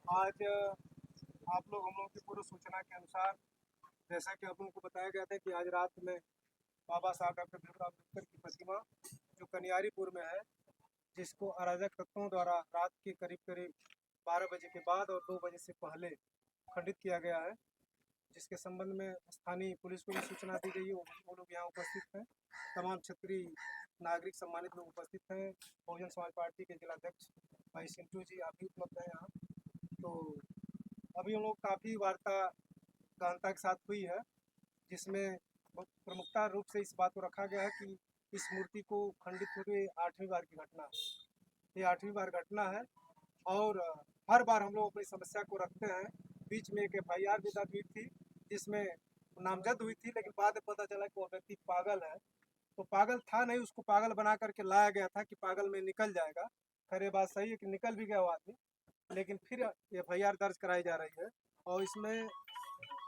आज आप लोग हम लोगों की पूर्व सूचना के अनुसार जैसा कि आप लोगों को बताया गया था कि आज रात में बाबा साहब डॉक्टर भीमराव अम्बेडकर की प्रतिमा जो कनियारीपुर में है, जिसको अराजक तत्वों द्वारा रात के करीब करीब 12 बजे के बाद और 2 बजे से पहले खंडित किया गया है, जिसके संबंध में स्थानीय पुलिस को भी सूचना दी गई है। वो लोग यहाँ उपस्थित हैं। तमाम क्षेत्रीय नागरिक सम्मानित लोग उपस्थित हैं। बहुजन समाज पार्टी के जिलाध्यक्ष भाई सिंटू जी आप भी उपलब्ध हैं यहाँ। तो अभी हम लोग काफ़ी वार्ता गहनता के साथ हुई है, जिसमें प्रमुखता रूप से इस बात को रखा गया है कि इस मूर्ति को खंडित हुए 8वीं बार की घटना, ये 8वीं बार घटना है। और हर बार हम लोग अपनी समस्या को रखते हैं। बीच में एक FIR भी दर्ज हुई थी, जिसमें नामजद हुई थी, लेकिन बाद में पता चला कि वो व्यक्ति पागल है। तो पागल था नहीं, उसको पागल बना करके लाया गया था कि पागल में निकल जाएगा। खैर ये बात सही है कि निकल भी गया वो आदमी, लेकिन फिर FIR दर्ज कराई जा रही है। और इसमें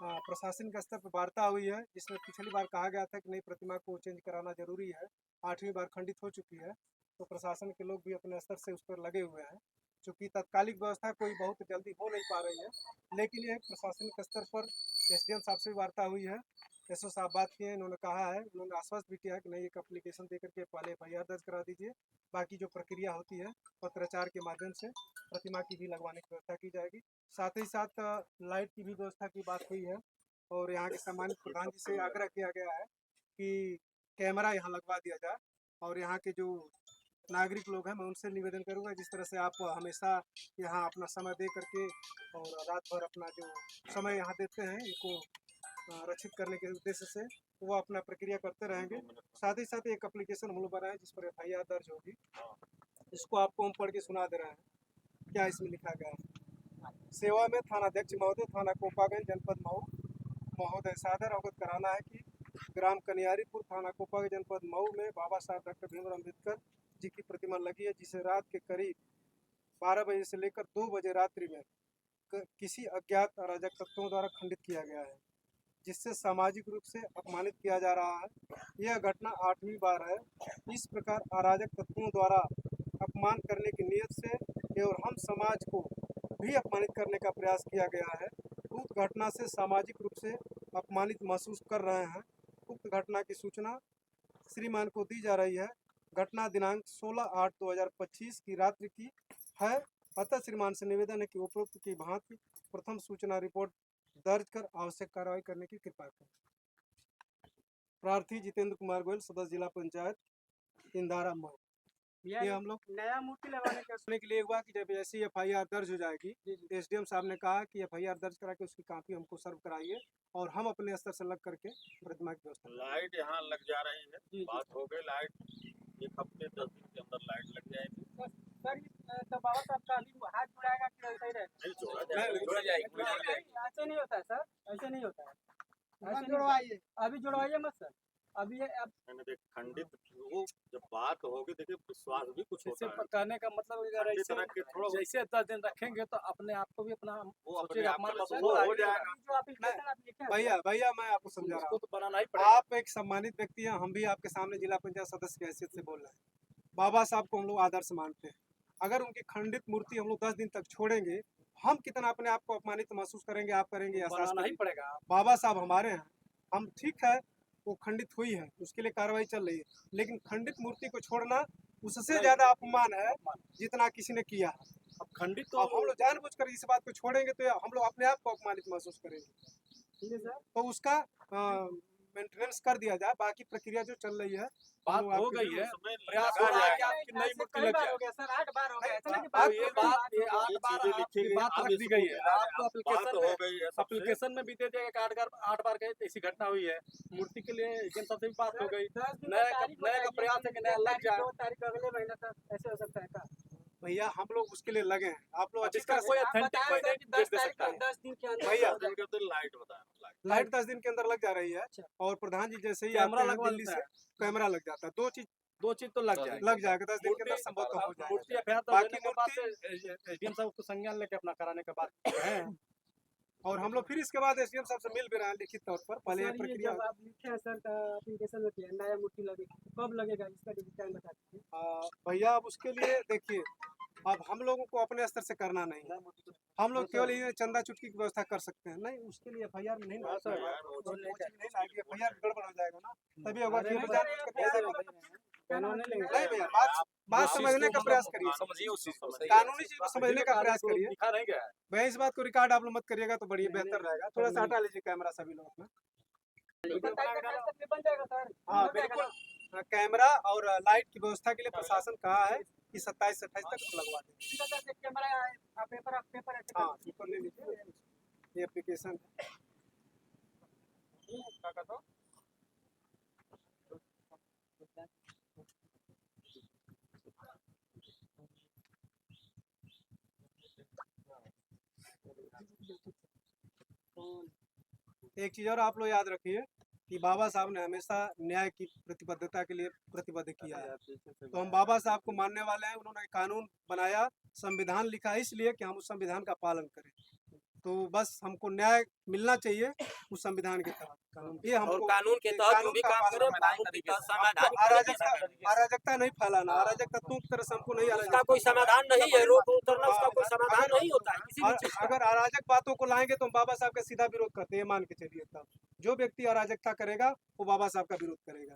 प्रशासन के स्तर पर वार्ता हुई है, जिसमें पिछली बार कहा गया था कि नई प्रतिमा को चेंज कराना जरूरी है, 8वीं बार खंडित हो चुकी है। तो प्रशासन के लोग भी अपने स्तर से उस पर लगे हुए हैं। चूँकि तत्कालिक व्यवस्था कोई बहुत जल्दी हो नहीं पा रही है, लेकिन ये प्रशासनिक स्तर पर SDM साहब से भी वार्ता हुई है। SO साहब बात किए, इन्होंने कहा है, उन्होंने आश्वस्त भी किया है कि नहीं, एक एप्लीकेशन दे करके पहले FIR दर्ज करा दीजिए, बाकी जो प्रक्रिया होती है पत्राचार के माध्यम से प्रतिमा की भी लगवाने की व्यवस्था की जाएगी। साथ ही साथ लाइट की भी व्यवस्था की बात हुई है, और यहाँ के सम्मानित प्रधान जी से आग्रह किया गया है कि कैमरा यहाँ लगवा दिया जाए। और यहाँ के जो नागरिक लोग हैं, मैं उनसे निवेदन करूँगा, जिस तरह से आप हमेशा यहाँ अपना समय दे करके और रात भर अपना जो समय यहाँ देते हैं इनको रक्षित करने के उद्देश्य से, वो अपना प्रक्रिया करते रहेंगे। साथ ही साथ एक एप्लीकेशन हम लोग बनाए जिस पर FIR दर्ज होगी, इसको आपको हम पढ़ के सुना दे रहे हैं। क्या इसमें लिखा गया है? सेवा में थानाध्यक्ष महोदय, थाना कोपागंज, जनपद मऊ महोदय, सादर अवगत कराना है कि ग्राम कनियारीपुर, थाना कोपागंज, जनपद मऊ में बाबा साहब डॉक्टर भीमराव अम्बेडकर जी की प्रतिमा लगी है, जिसे रात के करीब 12 बजे से लेकर 2 बजे रात्रि में किसी अज्ञात अराजक तत्वों द्वारा खंडित किया गया है, जिससे सामाजिक रूप से अपमानित किया जा रहा है। यह घटना 8वीं बार है। इस प्रकार अराजक तत्वों द्वारा अपमान करने की नीयत से और हम समाज को भी अपमानित करने का प्रयास किया गया है। उक्त घटना से सामाजिक रूप से अपमानित महसूस कर रहे हैं। उक्त घटना की सूचना श्रीमान को दी जा रही है। घटना दिनांक 16/8/2025 की रात्रि की है। अतः श्रीमान से निवेदन है कि उपरोक्त की भांति प्रथम सूचना रिपोर्ट दर्ज कर आवश्यक कार्रवाई करने की कृपा करें। प्रार्थी जितेंद्र कुमार गोयल, सदस्य जिला पंचायत इंदारा मऊ। ये हम लोग नया मूर्ति लगाने का सुनने के लिए हुआ कि जब ऐसी FIR दर्ज हो जाएगी, SDM साहब ने कहा कि FIR दर्ज करा के उसकी कॉपी हमको सर्व कराइए, और हम अपने स्तर से लग करके प्रतिमा की व्यवस्था। लाइट यहाँ लग जा रही है, बात हो गई, लाइट 1 हफ्ते 10 दिन के अंदर लाइट लग जाएगी। सर तो बाबा साहब का अभी हाथ जुड़ाएगा कि ऐसा ही रहेगा? नहीं जोड़ा जाएगी। ऐसे नहीं होता है सर, ऐसे नहीं होता है, ऐसे जुड़वाइए, अभी जुड़वाइए मत सर। अभी अब मैंने देख खंडित वो जब बात होगी, देखिए विश्वास भी कुछ होता है। कहने का मतलब अगर खंडित ऐसे रख के थोड़ा जैसे 10 दिन रखेंगे तो अपने आप को भी अपना वो अपने सोचिएगा, आप अपमान को महसूस वो होगा। हो जाएगा। जो एप्लीकेशन आप लिखे हैं भैया मैं आपको समझा रहा उसको हूँ। तो बनाना ही पड़ेगा। आप एक सम्मानित व्यक्ति हैं, हम भी आपके सामने जिला पंचायत सदस्य की हैसियत से बोल रहे हैं। बाबा साहब को हम लोग आदर्श मानते हैं। अगर उनकी खंडित मूर्ति हम लोग 10 दिन तक छोड़ेंगे, हम कितना अपने आप को अपमानित महसूस करेंगे, आप करेंगे, एहसास बनाना ही करेंगे। पड़ेगा। बाबा साहब हमारे हैं, हम ठीक है, वो खंडित हुई है, उसके लिए कार्रवाई चल रही है, लेकिन खंडित मूर्ति को छोड़ना उससे ज्यादा अपमान है जितना किसी ने किया है। अब खंडित अब हम लोग जानबूझकर इस बात को छोड़ेंगे तो हम लोग अपने आप को अपमानित महसूस करेंगे। ठीक है सर, तो उसका मेंटेनेंस कर दिया जाए। बाकी प्रक्रिया जो चल रही है, बात हम हो आपके गई है, उसमें प्रयास लगा हो रहा है कि जाएगा। आपकी नई मूर्ति लग जाए। हो गया सर, 8 बार हो गया, इतना की बात बात, ये बात, ये 8 ये बार चीजें लिखी आपकी गई, बात अब रख दी इसको गई है। मिला आपको बात एप्लीकेशन हो में, गई है सबसे। एप्लीकेशन में भी दे दिया कि 8 बार कहीं ऐसी घटना हुई है। मूर्ति के लिए एजेंट साहब से भी बात हो गई। नया का प्रयास है कि नया लग जाए। 2 तारीख अगले महीने तक ऐसे हो सकता है का? भैया हम लोग उसके लिए लगे हैं। आप लोग अच्छी इसका तरह कोई से ऑथेंटिक डेट दे सकता है। 10 दिन के भैया अंदर लाइट बताया। लाइट 10 दिन के अंदर लग जा रही है। और प्रधान जी जैसे ही कैमरा आते हैं लगवा दिल्ली देता से, है। कैमरा लग जाता है। दो चीज तो लग जाएगा 10 दिन के अंदर संभवतः हो जाएगा। मूर्ति FIR बाकी के बाद एसडीएम साहब को संज्ञान लेके अपना कराने के बाद है। और हम लोग फिर इसके बाद SDM साहब से मिल भी रहे हैं लिखित तौर पर। पहले ये प्रक्रिया जब आप लिखे हैं सर का एप्लीकेशन में नया मूर्ति लगेगा, कब लगेगा इसका टाइम बता दीजिए। भैया अब उसके लिए देखिए, अब हम लोगों को अपने स्तर से करना नहीं है, हम लोग केवल ये चंदा चुटकी की व्यवस्था कर सकते हैं। नहीं, उसके लिए FIR नहीं हाँ सर, नहीं लाएगी, FIR गड़बड़ हो जाएगा ना, तभी होगा। केवल जानबूझ कर ऐसे कानून नहीं लेंगे। नहीं भैया, बात समझने का प्रयास करिए, समझिए उस चीज को सही है। कानूनी चीज को समझने का प्रयास करिए। दिखा नहीं गया है। भैया इस बात को रिकॉर्ड आप लोग मत करिएगा तो बढ़िया बेहतर रहेगा। थोड़ा सा हटा लीजिए कैमरा सभी लोग अपना। हाँ बिल्कुल, कैमरा और लाइट की व्यवस्था के लिए प्रशासन कहा है कि 27 से 28 तक लगवा दें। हाँ पेपर ले लीजिए, ये एप्लीकेशन है। एक चीज और आप लोग याद रखिए कि बाबा साहब ने हमेशा न्याय की प्रतिबद्धता के लिए प्रतिबद्ध किया है। तो हम बाबा साहब को मानने वाले हैं। उन्होंने कानून बनाया, संविधान लिखा इसलिए कि हम उस संविधान का पालन करें। तो बस हमको न्याय मिलना चाहिए उस संविधान के तहत। ये और हमको कानून के तहत जो भी काम करें, कानून के तहत समाधान अराजकता नहीं फैलाना, अराजकता तुम तरह से हमको नहीं, उसका कोई समाधान नहीं है। रोड उतरना उसका कोई समाधान नहीं होता है किसी भी चीज का। अगर अराजक बातों को लाएंगे तो हम बाबा साहब का सीधा विरोध करते हैं, मान के चलिए। तब जो व्यक्ति अराजकता करेगा वो बाबा साहब का विरोध करेगा।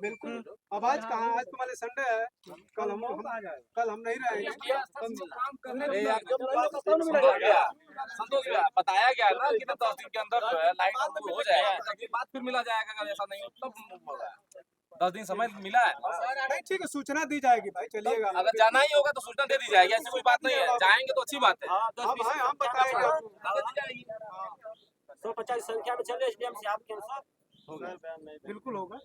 बिल्कुल। अब आज कहाँ, आज तो वाले संडे है, कल हम नहीं रहेंगे। संतोष भैया बताया गया ना कि 10 दिन के अंदर जो है लाइट हो जाएगा, ताकि बात फिर मिला जाएगा। अगर ऐसा नहीं हो तब 10 दिन समय मिला है। नहीं ठीक है, सूचना दी जाएगी भाई, चलिएगा। अगर जाना ही होगा तो सूचना दे दी जाएगी, ऐसी कोई बात नहीं है। जाएंगे तो अच्छी बात है। हम बताएंगे। 150 संख्या में चले SDM से आपके अनुसार बिल्कुल होगा।